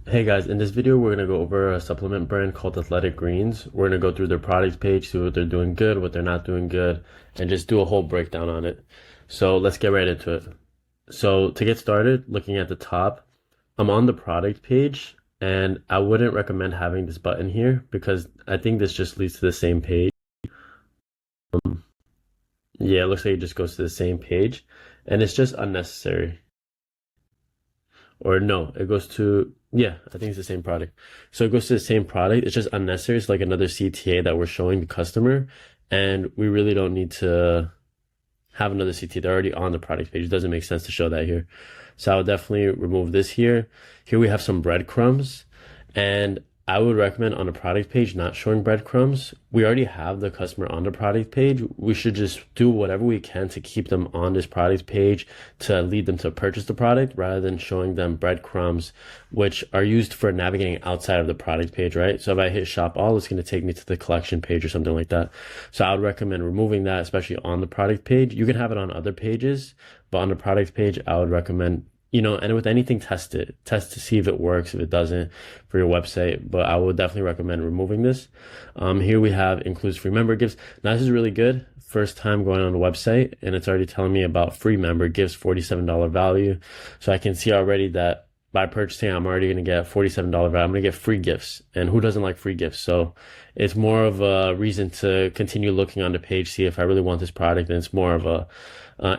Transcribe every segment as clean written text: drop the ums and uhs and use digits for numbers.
Hey guys, in this video we're going to go over a supplement brand called Athletic Greens. We're going to go through their product page, see what they're doing good, what they're not doing good, and just do a whole breakdown on it. So let's get right into it. So to get started, looking at the top, I'm on the product page and I wouldn't recommend having this button here because I think this just leads to the same page. Yeah, it looks like it just goes to the same page and it's just unnecessary. Or no, it goes to, yeah, I think it's the same product. So it goes to the same product. It's just unnecessary. It's like another CTA that we're showing the customer. And we really don't need to have another CTA. They're already on the product page. It doesn't make sense to show that here. So I would definitely remove this here. Here we have some breadcrumbs. And I would recommend on the product page not showing breadcrumbs. We already have the customer on the product page. We should just do whatever we can to keep them on this product page to lead them to purchase the product rather than showing them breadcrumbs, which are used for navigating outside of the product page, right? So if I hit shop all, it's going to take me to the collection page or something like that. So I would recommend removing that, especially on the product page. You can have it on other pages, but on the product page, I would recommend and with anything, test it. Test to see if it works, if it doesn't for your website. But I would definitely recommend removing this. Here we have includes free member gifts. Now this is really good. First time going on the website and it's already telling me about free member gifts, $47 value. So I can see already that by purchasing, I'm already going to get $47 value. I'm going to get free gifts. And who doesn't like free gifts? So it's more of a reason to continue looking on the page, see if I really want this product. And it's more of a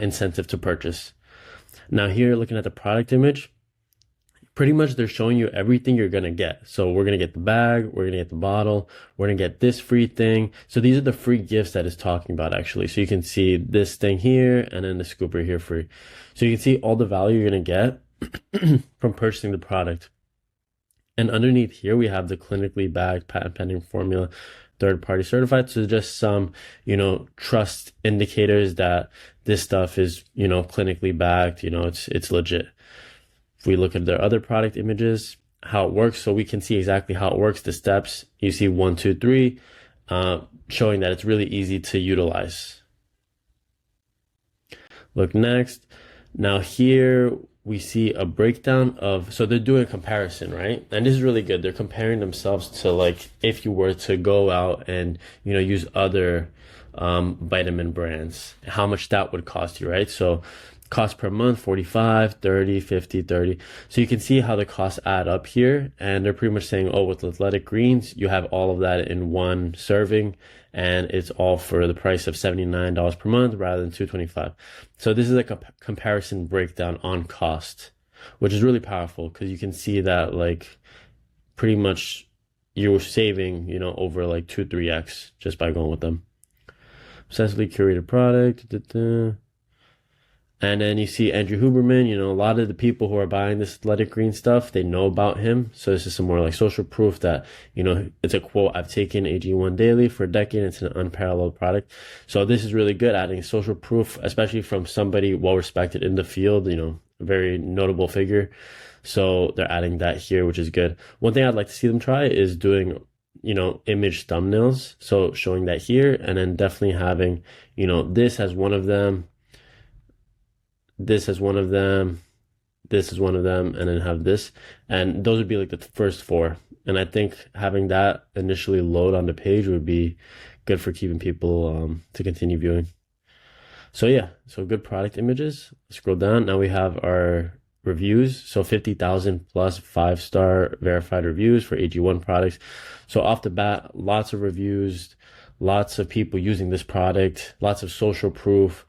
incentive to purchase. Now here, looking at the product image, pretty much they're showing you everything you're going to get. So we're going to get the bag, we're going to get the bottle, we're going to get this free thing. So these are the free gifts that it's talking about actually. So you can see this thing here and then the scooper here free. So you can see all the value you're going to get from purchasing the product. And underneath here, we have the clinically backed patent pending formula, third party certified. So just some, trust indicators that this stuff is, clinically backed, it's legit. If we look at their other product images, how it works, so we can see exactly how it works, the steps. You see 1, 2, 3, showing that it's really easy to utilize. Look next. Now here we see a breakdown of, so they're doing a comparison, right? And this is really good. They're comparing themselves to like, if you were to go out and, use other vitamin brands, how much that would cost you, right? So cost per month, 45, 30, 50, 30. So you can see how the costs add up here. And they're pretty much saying, oh, with Athletic Greens, you have all of that in one serving. And it's all for the price of $79 per month rather than $225. So this is like a comparison breakdown on cost, which is really powerful because you can see that like pretty much you're saving, over like 2-3x just by going with them. Obsessively curated product. And then you see Andrew Huberman, a lot of the people who are buying this Athletic Green stuff, they know about him. So this is some more like social proof that, it's a quote, I've taken AG1 daily for a decade. It's an unparalleled product. So this is really good, adding social proof, especially from somebody well-respected in the field, a very notable figure. So they're adding that here, which is good. One thing I'd like to see them try is doing, image thumbnails. So showing that here and then definitely having, this as one of them. This is one of them, this is one of them, and then have this. And those would be like the first 4. And I think having that initially load on the page would be good for keeping people to continue viewing. So yeah, so good product images. Scroll down. Now we have our reviews. So 50,000 plus 5-star verified reviews for AG1 products. So off the bat, lots of reviews, lots of people using this product, lots of social proof,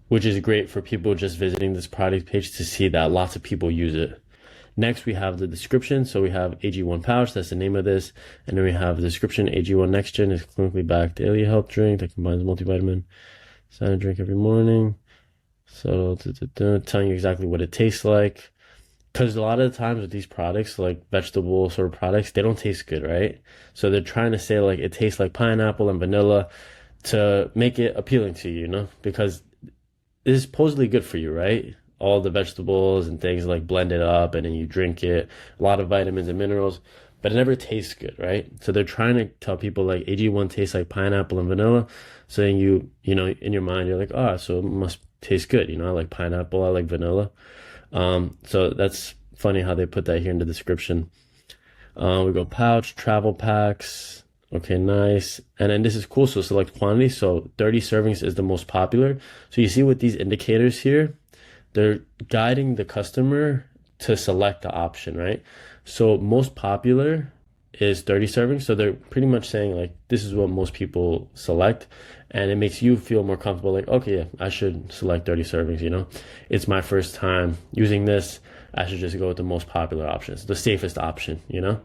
which is great for people just visiting this product page to see that lots of people use it. Next, we have the description. So we have AG1 pouch, that's the name of this. And then we have the description, AG1 Next Gen is clinically backed daily health drink that combines multivitamin. Standard drink every morning. So telling you exactly what it tastes like. Because a lot of the times with these products, like vegetable sort of products, they don't taste good, right? So they're trying to say like it tastes like pineapple and vanilla to make it appealing to you, because is supposedly good for you, right? All the vegetables and things like blended up and then you drink it, a lot of vitamins and minerals, but it never tastes good, right? So they're trying to tell people like AG1 tastes like pineapple and vanilla. So then in your mind, you're like, oh, so it must taste good. I like pineapple, I like vanilla. So that's funny how they put that here in the description. We go pouch, travel packs. Okay, nice. And then this is cool. So select quantity. So 30 servings is the most popular. So you see with these indicators here, they're guiding the customer to select the option, right? So most popular is 30 servings. So they're pretty much saying like, this is what most people select. And it makes you feel more comfortable. Like, okay, yeah, I should select 30 servings, you know, it's my first time using this. I should just go with the most popular options, the safest option, you know,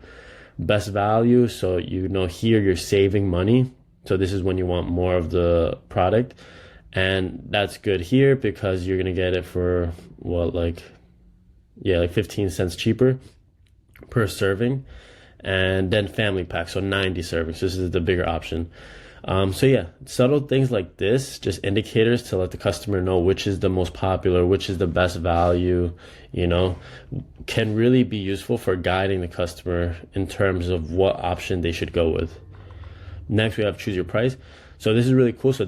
best value. So, you know, here you're saving money. So this is when you want more of the product. And that's good here because you're going to get it for what, like 15 cents cheaper per serving. And then family pack, so 90 servings. This is the bigger option. So yeah, subtle things like this, just indicators to let the customer know which is the most popular, which is the best value, you know, can really be useful for guiding the customer in terms of what option they should go with. Next, we have choose your price. So this is really cool. So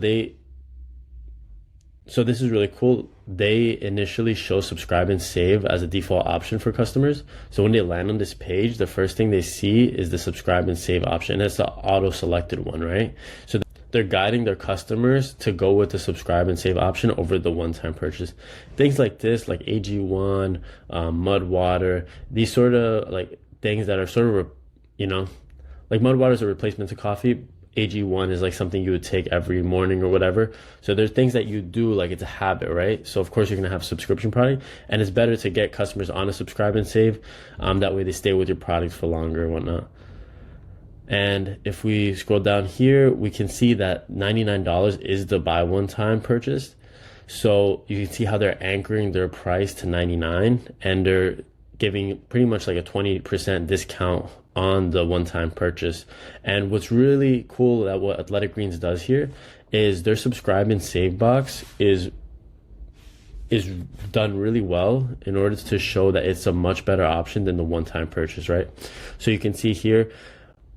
this is really cool. They initially show subscribe and save as a default option for customers. So when they land on this page, the first thing they see is the subscribe and save option. And it's the auto selected one, right? So they're guiding their customers to go with the subscribe and save option over the one-time purchase. Things like this, like AG1, mud water, these sort of like things that are sort of, you know, like mud water is a replacement to coffee. AG1 is like something you would take every morning or whatever. So there's things that you do, like it's a habit, right? So of course you're gonna have subscription product, and it's better to get customers on a subscribe and save. That way they stay with your products for longer and whatnot. And if we scroll down here, we can see that $99 is the buy one time purchase. So you can see how they're anchoring their price to 99, and they're giving pretty much like a 20% discount on the one-time purchase. And what's really cool that what Athletic Greens does here is their subscribe and save box is done really well in order to show that it's a much better option than the one-time purchase, right? So you can see here,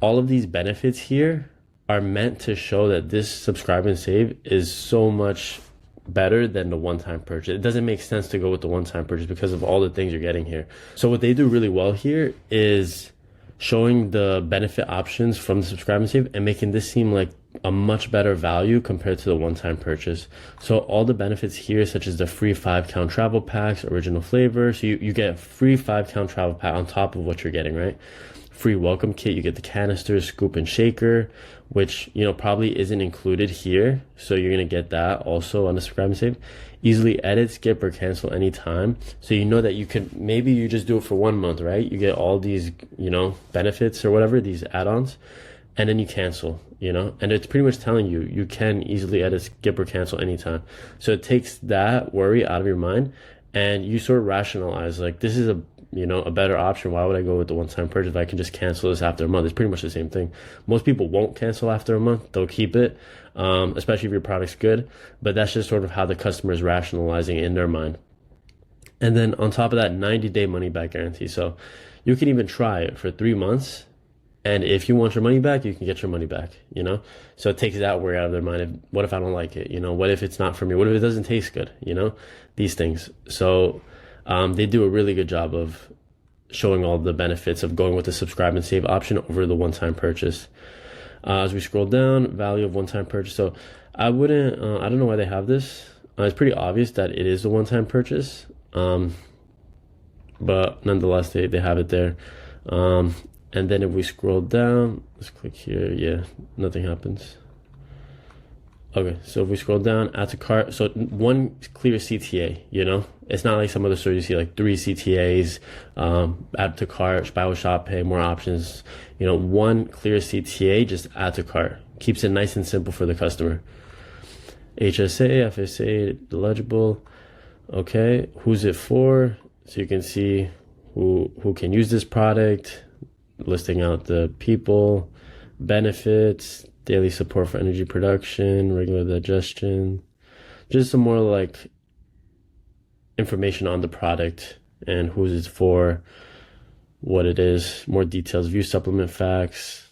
all of these benefits here are meant to show that this subscribe and save is so much better than the one-time purchase. It doesn't make sense to go with the one-time purchase because of all the things you're getting here. So what they do really well here is showing the benefit options from the subscribe and save and making this seem like a much better value compared to the one-time purchase. So all the benefits here, such as the free 5-count travel packs, original flavor. So you get a free 5-count travel pack on top of what you're getting, right? Free welcome kit, you get the canister, scoop and shaker, which, you know, probably isn't included here. So you're going to get that also on the subscribe and save. Easily edit, skip, or cancel anytime. So you know that you can, maybe you just do it for 1 month, right? You get all these, you know, benefits or whatever, these add-ons, and then you cancel, you know, and it's pretty much telling you, you can easily edit, skip, or cancel anytime. So it takes that worry out of your mind, and you sort of rationalize, like, this is a, you know, a better option. Why would I go with the one-time purchase if I can just cancel this after a month? It's pretty much the same thing. Most people won't cancel after a month. They'll keep it, especially if your product's good. But that's just sort of how the customer is rationalizing it in their mind. And then on top of that, 90-day money-back guarantee. So you can even try it for 3 months. And if you want your money back, you can get your money back, you know? So it takes that worry out of their mind. What if I don't like it? You know, what if it's not for me? What if it doesn't taste good? You know, these things. So they do a really good job of showing all the benefits of going with the subscribe and save option over the one-time purchase. As we scroll down, value of one-time purchase. So I wouldn't, I don't know why they have this. It's pretty obvious that it is a one-time purchase. But nonetheless, they have it there. And then if we scroll down, let's click here. Yeah, nothing happens. Okay, so if we scroll down, add to cart. So one clear CTA, you know? It's not like some other stores you see like 3 CTAs, add to cart, buy with shop pay, more options. You know, one clear CTA, just add to cart. Keeps it nice and simple for the customer. HSA, FSA, eligible. Okay, who's it for? So you can see who can use this product, listing out the people, benefits, daily support for energy production, regular digestion, just some more like information on the product and who it's for, what it is, more details, view supplement facts.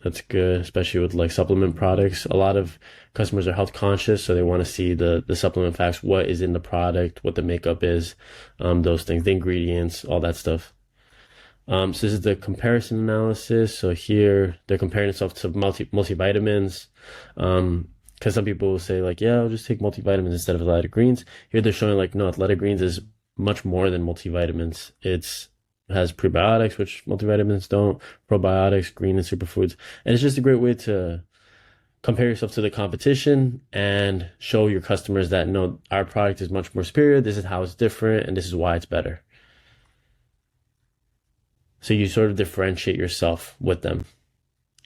That's good, especially with like supplement products. A lot of customers are health conscious, so they want to see the supplement facts, what is in the product, what the makeup is, those things, the ingredients, all that stuff. So this is the comparison analysis. So here they're comparing itself to multivitamins. Because some people will say like, yeah, I'll just take multivitamins instead of athletic greens. Here they're showing like, no, athletic greens is much more than multivitamins. It has prebiotics, which multivitamins don't, probiotics, green and superfoods. And it's just a great way to compare yourself to the competition and show your customers that no, our product is much more superior. This is how it's different, and this is why it's better. So you sort of differentiate yourself with them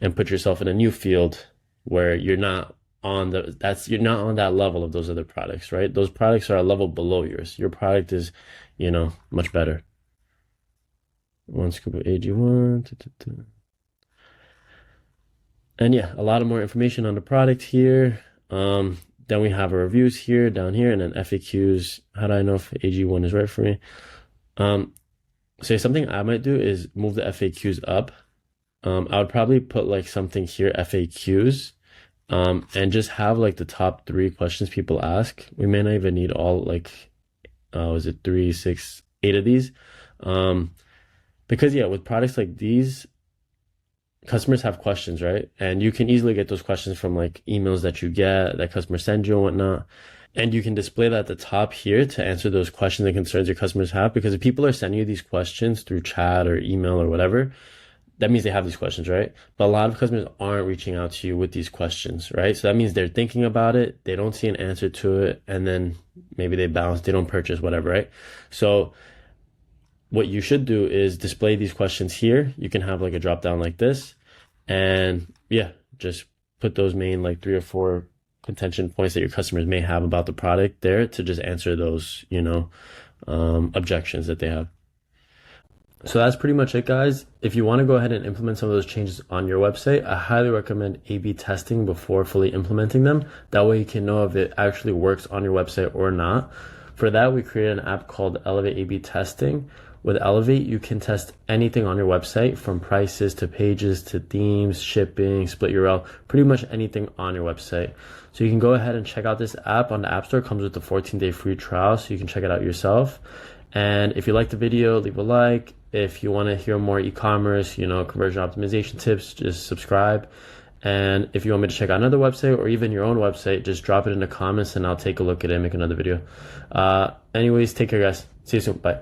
and put yourself in a new field where you're not on that level of those other products, right? Those products are a level below yours. Your product is, much better. 1 scoop of AG1. And yeah, a lot of more information on the product here. Then we have our reviews here, down here, and then FAQs. How do I know if AG1 is right for me? So something I might do is move the FAQs up. I would probably put like something here, FAQs, and just have like the top 3 questions people ask. We may not even need all like, was it 3, 6, 8 of these? Because yeah, with products like these, customers have questions, right? And you can easily get those questions from like emails that you get, that customers send you and whatnot. And you can display that at the top here to answer those questions and concerns your customers have. Because if people are sending you these questions through chat or email or whatever, that means they have these questions, right? But a lot of customers aren't reaching out to you with these questions, right? So that means they're thinking about it, they don't see an answer to it, and then maybe they bounce, they don't purchase, whatever, right? So what you should do is display these questions here. You can have like a drop down like this, and yeah, just put those main like 3 or 4 contention points that your customers may have about the product there to just answer those, objections that they have. So that's pretty much it, guys. If you want to go ahead and implement some of those changes on your website, I highly recommend A/B testing before fully implementing them. That way you can know if it actually works on your website or not. For that, we created an app called Elevate A/B Testing. With Elevate, you can test anything on your website, from prices to pages to themes, shipping, split URL, pretty much anything on your website. So you can go ahead and check out this app on the App Store. It comes with a 14-day free trial, so you can check it out yourself. And if you like the video, leave a like. If you want to hear more e-commerce, conversion optimization tips, just subscribe. And if you want me to check out another website or even your own website, just drop it in the comments and I'll take a look at it and make another video. Anyways, take care, guys. See you soon. Bye.